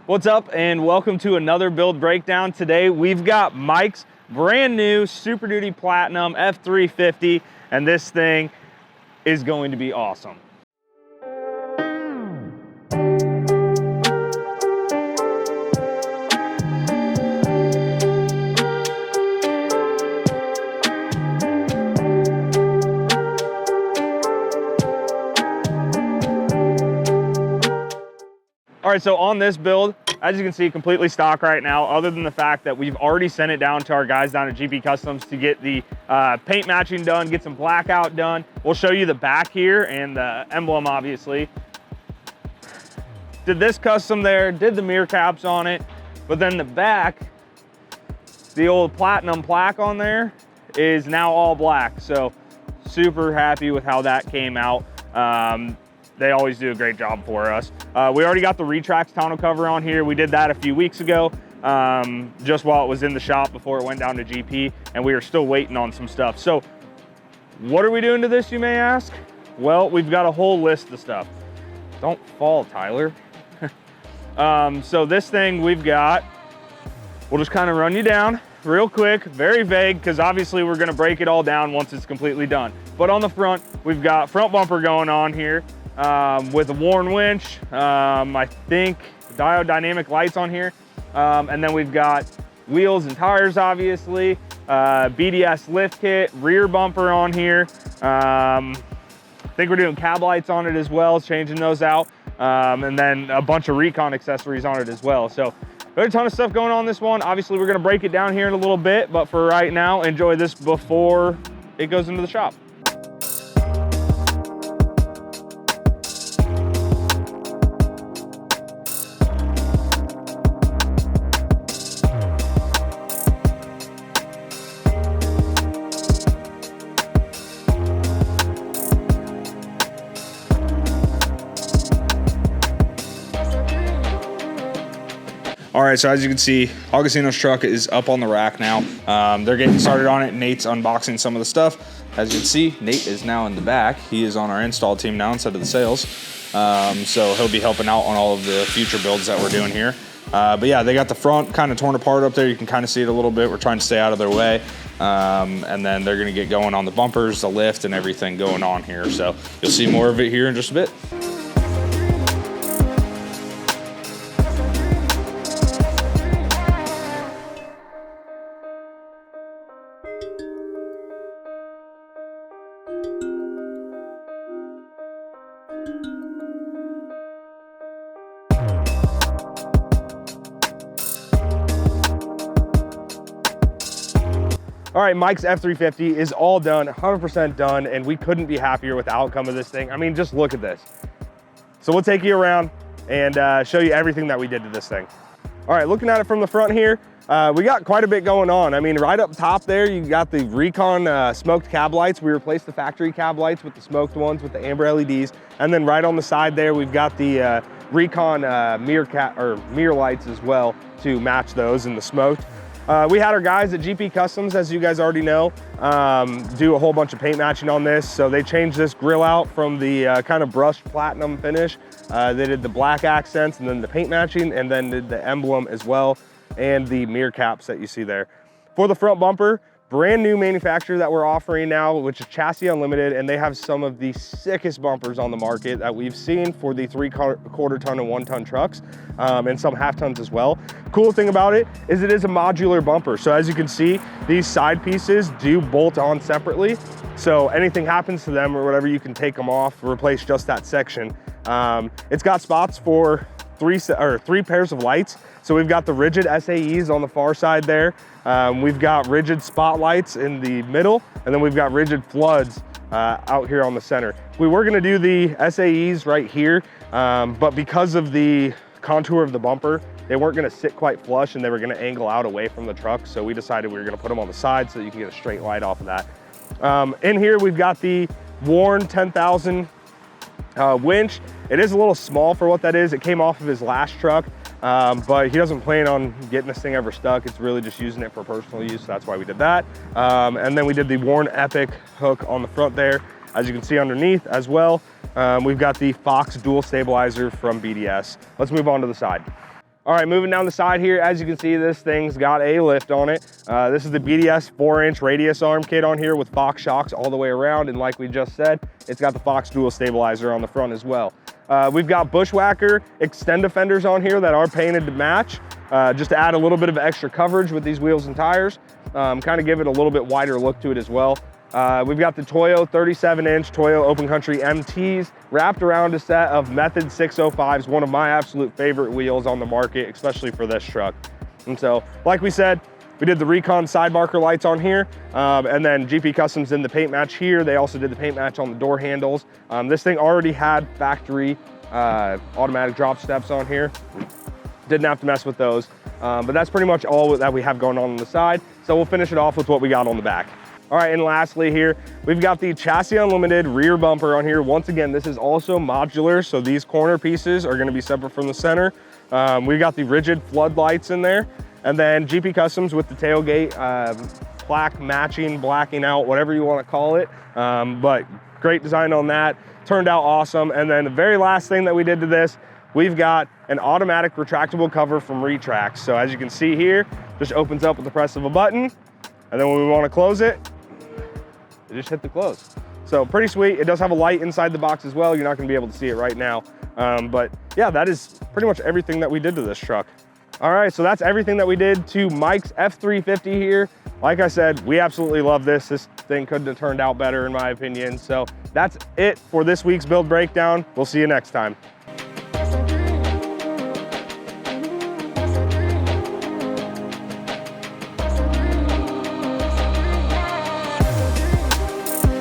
What's up and welcome to another build breakdown. Today we've got Mike's brand new Super Duty Platinum F350 and this thing is going to be awesome. All right, so on this build, as you can see, completely stock right now, other than the fact that we've already sent it down to our guys down at GP Customs to get the paint matching done, get some blackout done. We'll show you the back here and the emblem, obviously. Did this custom there, did the mirror caps on it, but then the back, the old platinum plaque on there is now all black. So super happy with how that came out. They always do a great job for us. We already got the RETRAX tonneau cover on here. We did that a few weeks ago, just while it was in the shop before it went down to GP, and we are still waiting on some stuff. So what are we doing to this, you may ask? Well, we've got a whole list of stuff. Don't fall, Tyler. So this thing we've got, we'll just kind of run you down real quick, very vague, because obviously we're gonna break it all down once it's completely done. But on the front, we've got front bumper going on here. With a worn winch, I think diode dynamic lights on here, and then we've got wheels and tires, obviously, BDS lift kit, rear bumper on here. I think we're doing cab lights on it as well, changing those out, and then a bunch of RECON accessories on it as well. So there's a ton of stuff going on this one. Obviously we're going to break it down here in a little bit, but for right now, enjoy this before it goes into the shop. All right, so as you can see, Augustino's truck is up on the rack now. They're getting started on it. Nate's unboxing some of the stuff. As you can see, Nate is now in the back. He is on our install team now instead of the sales. So he'll be helping out on all of the future builds that we're doing here. But yeah, they got the front kind of torn apart up there. You can kind of see it a little bit. We're trying to stay out of their way. And then they're gonna get going on the bumpers, the lift, and everything going on here. So you'll see more of it here in just a bit. All right, Mike's F350 is all done, 100% done, and we couldn't be happier with the outcome of this thing. I mean, just look at this. So we'll take you around and show you everything that we did to this thing. All right, looking at it from the front here, we got quite a bit going on. I mean, right up top there, you got the RECON smoked cab lights. We replaced the factory cab lights with the smoked ones with the amber LEDs. And then right on the side there, we've got the RECON mirror lights as well to match those in the smoked. We had our guys at GP Customs, as you guys already know, do a whole bunch of paint matching on this. So they changed this grill out from the kind of brushed platinum finish. They did the black accents and then the paint matching, and then did the emblem as well, and the mirror caps that you see there. For the front bumper, brand new manufacturer that we're offering now, which is Chassis Unlimited, and they have some of the sickest bumpers on the market that we've seen for the 3/4 ton and 1 ton trucks, and some half tons as well. Cool thing about it is a modular bumper. So as you can see, these side pieces do bolt on separately. So anything happens to them or whatever, you can take them off, replace just that section. It's got spots for three pairs of lights. So we've got the rigid SAEs on the far side there. We've got rigid spotlights in the middle, and then we've got rigid floods out here on the center. We were gonna do the SAEs right here, but because of the contour of the bumper, they weren't gonna sit quite flush and they were gonna angle out away from the truck. So we decided we were gonna put them on the side so that you can get a straight light off of that. In here, we've got the worn 10,000 winch. It is a little small for what that is. It came off of his last truck, but he doesn't plan on getting this thing ever stuck. It's really just using it for personal use. So that's why we did that. And then we did the worn Epic hook on the front there. As you can see underneath as well, we've got the Fox dual stabilizer from BDS. Let's move on to the side. All right, moving down the side here, as you can see, this thing's got a lift on it. This is the BDS 4-inch radius arm kit on here with Fox shocks all the way around. And like we just said, it's got the Fox dual stabilizer on the front as well. We've got Bushwacker Extend fenders on here that are painted to match, just to add a little bit of extra coverage with these wheels and tires, kind of give it a little bit wider look to it as well. We've got the TOYO 37-inch TOYO Open Country MTs wrapped around a set of Method 605s, one of my absolute favorite wheels on the market, especially for this truck. And so, like we said, we did the RECON side marker lights on here, and then GP Customs did the paint match here. They also did the paint match on the door handles. This thing already had factory automatic drop steps on here. Didn't have to mess with those, but that's pretty much all that we have going on the side. So we'll finish it off with what we got on the back. All right, and lastly here, we've got the Chassis Unlimited rear bumper on here. Once again, this is also modular, so these corner pieces are gonna be separate from the center. We've got the rigid floodlights in there, and then GP Customs with the tailgate, plaque matching, blacking out, whatever you wanna call it. But great design on that, turned out awesome. And then the very last thing that we did to this, we've got an automatic retractable cover from RETRAX. So as you can see here, just opens up with the press of a button, and then when we wanna close it, just hit the close. So pretty sweet. It does have a light inside the box as well. You're not gonna be able to see it right now. But yeah, that is pretty much everything that we did to this truck. All right, so that's everything that we did to Mike's F350 here. Like I said, we absolutely love this. This thing couldn't have turned out better in my opinion. So that's it for this week's build breakdown. We'll see you next time.